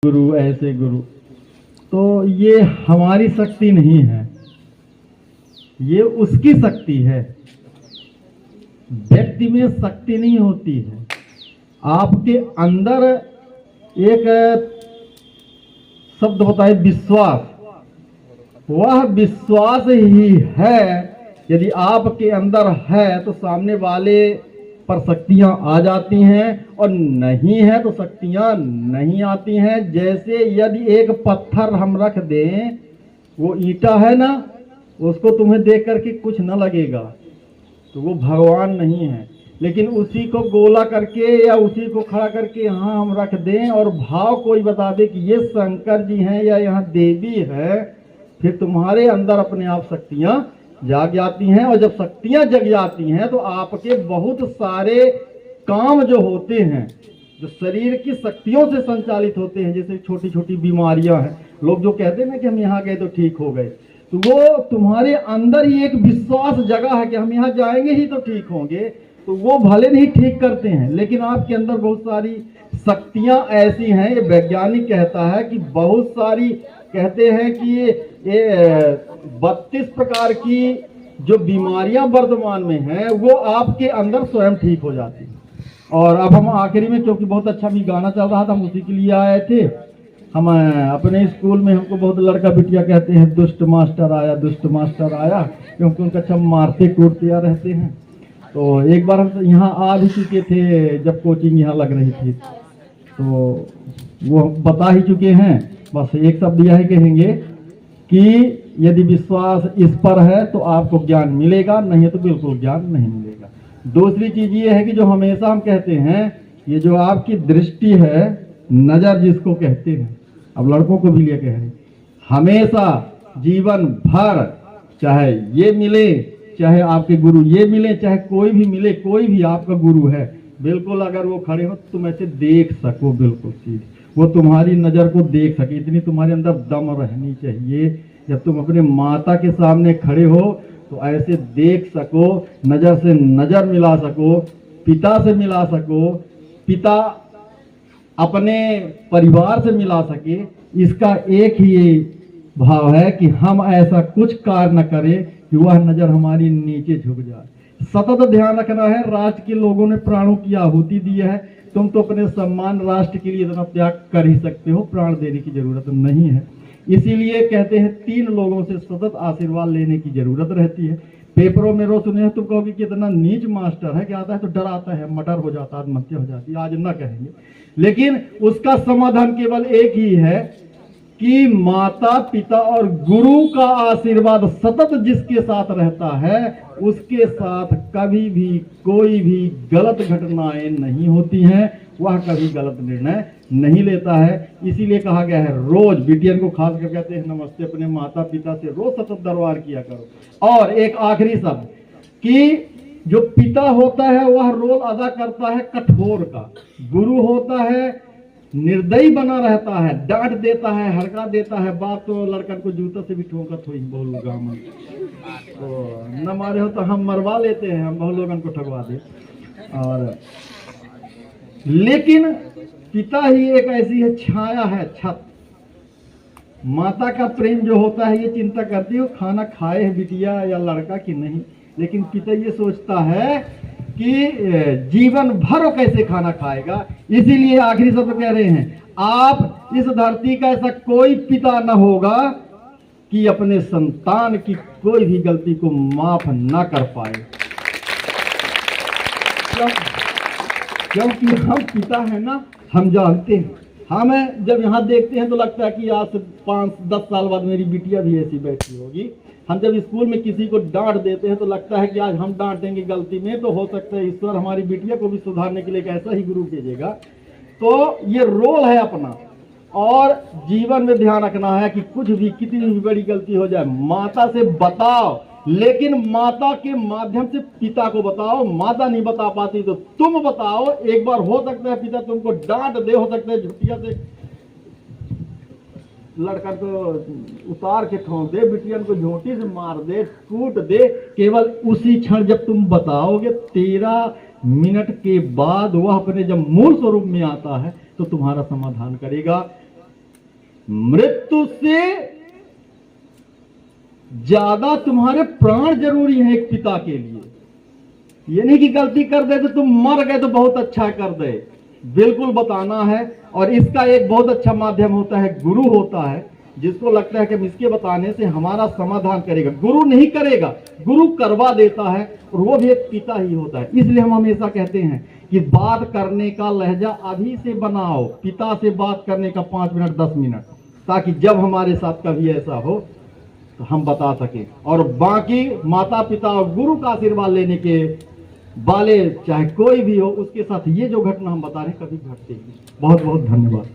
गुरु ऐसे गुरु। तो ये हमारी शक्ति नहीं है, ये उसकी शक्ति है। व्यक्ति में शक्ति नहीं होती है, आपके अंदर एक शब्द होता है विश्वास। वह विश्वास ही है, यदि आपके अंदर है तो सामने वाले पर शक्तियां आ जाती हैं, और नहीं है तो शक्तियां नहीं आती हैं। जैसे यदि एक पत्थर हम रख दें, वो ईंटा है ना, उसको तुम्हें देख करके कुछ न लगेगा, तो वो भगवान नहीं है। लेकिन उसी को गोला करके या उसी को खड़ा करके यहाँ हम रख दें और भाव कोई बता दे कि ये शंकर जी हैं या यहाँ देवी है, फिर तुम्हारे अंदर अपने आप शक्तियां जाग जाती हैं। और जब शक्तियां जग जाती हैं तो आपके बहुत सारे काम जो होते हैं, जो शरीर की शक्तियों से संचालित होते हैं, जैसे छोटी छोटी बीमारियां हैं, लोग जो कहते हैं ना कि हम यहाँ गए तो ठीक हो गए, तो वो तुम्हारे अंदर ही एक विश्वास जगा है कि हम यहाँ जाएंगे ही तो ठीक होंगे, तो वो भले नहीं ठीक करते हैं, लेकिन आपके अंदर बहुत सारी शक्तियां ऐसी हैं। ये वैज्ञानिक कहता है कि बहुत सारी, कहते हैं कि ये 32 प्रकार की जो बीमारियां वर्तमान में हैं वो आपके अंदर स्वयं ठीक हो जाती हैं। और अब हम आखिरी में, क्योंकि बहुत अच्छा भी गाना चल रहा था, हम उसी के लिए आए थे। हम अपने स्कूल में, हमको बहुत लड़का बिटिया कहते हैं दुष्ट मास्टर आया, दुष्ट मास्टर आया, क्योंकि उनका अच्छा मारते कूटते आ रहते हैं। तो एक बार हम यहाँ आ भी चुके थे, जब कोचिंग यहाँ लग रही थी, तो वो बता ही चुके हैं। बस एक शब्द यह कहेंगे कि यदि विश्वास इस पर है तो आपको ज्ञान मिलेगा, नहीं तो बिल्कुल ज्ञान नहीं मिलेगा। दूसरी चीज ये है कि जो हमेशा हम कहते हैं, ये जो आपकी दृष्टि है, नजर जिसको कहते हैं, अब लड़कों को भी लिए कह रहे, हमेशा जीवन भर, चाहे ये मिले, चाहे आपके गुरु ये मिले, चाहे कोई भी मिले, कोई भी आपका गुरु है, बिल्कुल अगर वो खड़े हो तुम ऐसे देख सको, बिल्कुल सीधे वो तुम्हारी नजर को देख सके, इतनी तुम्हारे अंदर दम रहनी चाहिए। जब तुम अपने माता के सामने खड़े हो तो ऐसे देख सको, नजर से नजर मिला सको, पिता से मिला सको, पिता अपने परिवार से मिला सके। इसका एक ही भाव है कि हम ऐसा कुछ कार्य न करें कि वह नजर हमारी नीचे झुक जाए। सतत ध्यान रखना है, राष्ट्र के लोगों ने प्राणों की आहुति दी है, तुम तो अपने सम्मान राष्ट्र के लिए इतना त्याग कर ही सकते हो, प्राण देने की जरूरत नहीं है। इसीलिए कहते हैं 3 लोगों से सतत आशीर्वाद लेने की जरूरत रहती है। पेपरों में रोज सुने, तुम कहोगे कि इतना नीच मास्टर है कि आता है तो डराता है, मर्डर हो जाता है, आत्महत्या हो जाती है, आज न कहेंगे, लेकिन उसका समाधान केवल एक ही है कि माता पिता और गुरु का आशीर्वाद सतत जिसके साथ रहता है, उसके साथ कभी भी कोई भी गलत घटनाएं नहीं होती हैं, वह कभी गलत निर्णय नहीं लेता है। इसीलिए कहा गया है, रोज बिटियन को खास कर कहते हैं नमस्ते, अपने माता पिता से रोज सतत दरबार किया करो। और एक आखिरी शब्द कि जो पिता होता है वह रोल अदा करता है कठोर का, गुरु होता है निर्दयी बना रहता है, डांट देता है, हड़का देता है, बात तो लड़कन को जूता से भी ठोकर थोड़ी बोलूंगा मैं, तो न मारे हो तो हम मरवा लेते हैं, हम बहुत लोगों को ठगवा दे। और लेकिन पिता ही एक ऐसी है, छाया है, छत। माता का प्रेम जो होता है, ये चिंता करती है खाना खाए है बिटिया या लड़का कि नहीं, लेकिन पिता ये सोचता है कि जीवन भर वो कैसे खाना खाएगा। इसीलिए आखिरी शब्द कह रहे हैं, आप इस धरती का ऐसा कोई पिता न होगा कि अपने संतान की कोई भी गलती को माफ ना कर पाए। क्योंकि हम पिता है ना, हम जानते हैं। हमें जब यहाँ देखते हैं तो लगता है कि आज से 5-10 साल बाद मेरी बिटिया भी ऐसी बैठी होगी। हम जब स्कूल में किसी को डांट देते हैं तो लगता है कि आज हम डांटेंगे गलती में, तो हो सकता है ईश्वर हमारी बिटिया को भी सुधारने के लिए एक ऐसा ही गुरु भेजेगा। तो ये रोल है अपना। और जीवन में ध्यान रखना है कि कुछ भी, कितनी भी बड़ी गलती हो जाए, माता से बताओ, लेकिन माता के माध्यम से पिता को बताओ। माता नहीं बता पाती तो तुम बताओ। एक बार हो सकता है पिता तुमको डांट दे, हो सकता है झुटिया से लड़का को उतार के ठोंक दे, बिटियन को झोंटी से मार दे, कूट दे, केवल उसी क्षण जब तुम बताओगे 13 मिनट के बाद वह अपने जब मूल स्वरूप में आता है तो तुम्हारा समाधान करेगा। मृत्यु से ज्यादा तुम्हारे प्राण जरूरी है एक पिता के लिए। ये नहीं कि गलती कर दे तो तुम मर गए तो बहुत अच्छा कर दे, बिल्कुल बताना है। और इसका एक बहुत अच्छा माध्यम होता है, गुरु होता है, जिसको लगता है कि हम इसके बताने से हमारा समाधान करेगा। गुरु नहीं करेगा, गुरु करवा देता है, और वो भी एक पिता ही होता है। इसलिए हम हमेशा कहते हैं कि बात करने का लहजा अभी से बनाओ, पिता से बात करने का 5 मिनट 10 मिनट, ताकि जब हमारे साथ कभी ऐसा हो तो हम बता सकें। और बाकी माता पिता और गुरु का आशीर्वाद लेने के वाले चाहे कोई भी हो, उसके साथ ये जो घटना हम बता रहे हैं कभी घटती नहीं। बहुत बहुत धन्यवाद।